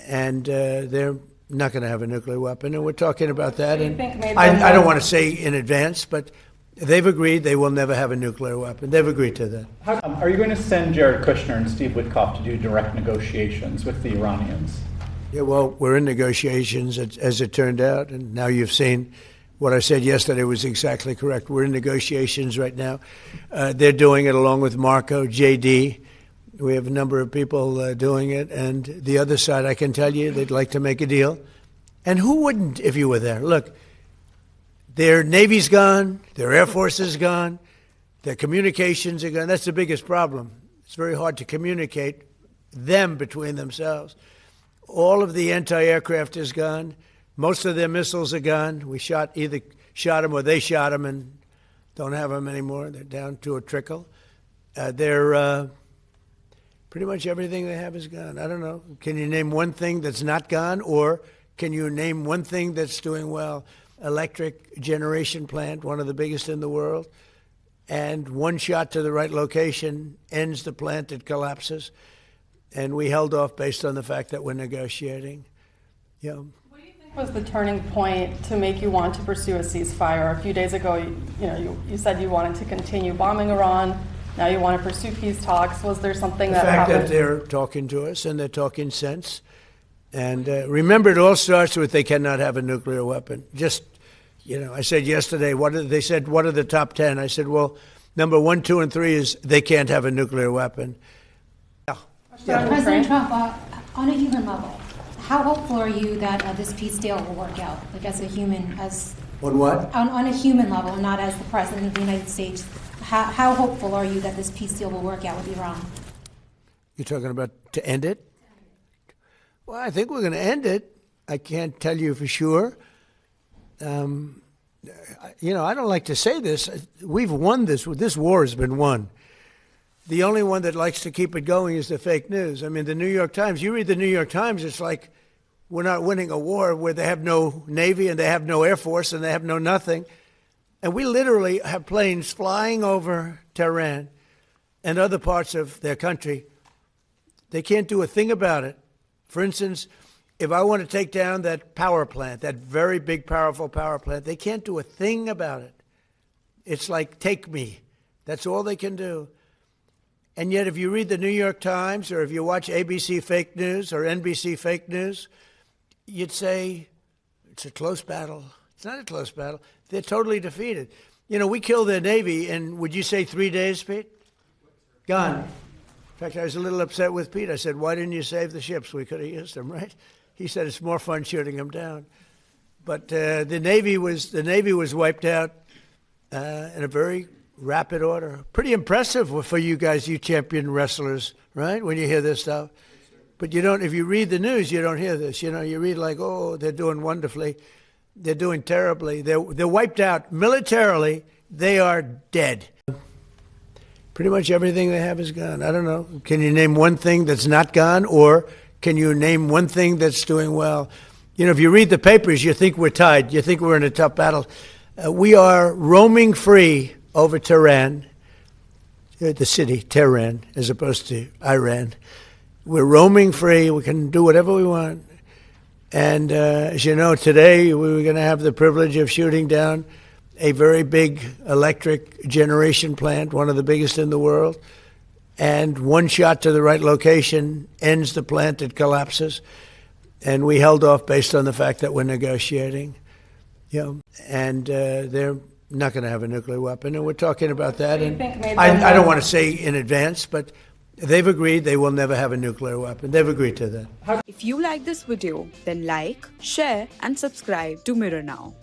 and they're not going to have a nuclear weapon, and we're talking about that. And I don't want to say in advance, but they've agreed they will never have a nuclear weapon. They've agreed to that. Are you going to send Jared Kushner and Steve Witkoff to do direct negotiations with the Iranians? Yeah, well, we're in negotiations, as it turned out, and now you've seen what I said yesterday was exactly correct. We're in negotiations right now. They're doing it along with Marco, JD. We have a number of people doing it, and the other side, I can tell you, they'd like to make a deal. And who wouldn't if you were there? Look, their Navy's gone, their Air Force is gone, their communications are gone. That's the biggest problem. It's very hard to communicate them between themselves. All of the anti-aircraft is gone. Most of their missiles are gone. We either shot them or they shot them and don't have them anymore. They're down to a trickle. Pretty much everything they have is gone. I don't know. Can you name one thing that's not gone, or can you name one thing that's doing well? Electric generation plant, one of the biggest in the world, and one shot to the right location ends the plant, it collapses. And we held off based on the fact that we're negotiating. Yeah. What do you think was the turning point to make you want to pursue a ceasefire? A few days ago, you said you wanted to continue bombing Iran. Now you want to pursue peace talks. Was there something that happened? The fact that they're talking to us and they're talking sense. And remember, it all starts with they cannot have a nuclear weapon. Just, I said yesterday, they said, what are the top 10? I said, well, number 1, 2, and 3 is they can't have a nuclear weapon. Yeah. President Trump, on a human level, how hopeful are you that this peace deal will work out? Like as a human, On what? On a human level, not as the President of the United States. How hopeful are you that this peace deal will work out with Iran? You're talking about to end it? Well, I think we're going to end it. I can't tell you for sure. I don't like to say this. We've won this. This war has been won. The only one that likes to keep it going is the fake news. I mean, the New York Times, you read the New York Times, it's like we're not winning a war where they have no Navy and they have no Air Force and they have no nothing. And we literally have planes flying over Tehran and other parts of their country. They can't do a thing about it. For instance, if I want to take down that power plant, that very big, powerful power plant, they can't do a thing about it. It's like, take me. That's all they can do. And yet, if you read the New York Times or if you watch ABC fake news or NBC fake news, you'd say it's a close battle. It's not a close battle. They're totally defeated. We killed their Navy in, would you say 3 days, Pete? Gone. In fact, I was a little upset with Pete. I said, why didn't you save the ships? We could have used them, right? He said, it's more fun shooting them down. But the Navy was wiped out in a very rapid order. Pretty impressive for you guys, you champion wrestlers, right? When you hear this stuff. But if you read the news, you don't hear this. You read like, oh, they're doing wonderfully. They're doing terribly. They're wiped out militarily. They are dead. Pretty much everything they have is gone. I don't know. Can you name one thing that's not gone, or can you name one thing that's doing well? If you read the papers, you think we're tied. You think we're in a tough battle. We are roaming free over Tehran, the city, Tehran, as opposed to Iran. We're roaming free. We can do whatever we want. And as you know, today we were going to have the privilege of shooting down a very big electric generation plant, one of the biggest in the world. And one shot to the right location ends the plant, it collapses. And we held off based on the fact that we're negotiating. And they're not going to have a nuclear weapon. And we're talking about that. And I don't want to say in advance, but they've agreed they will never have a nuclear weapon. They've agreed to that. If you like this video, then like, share, and subscribe to Mirror Now.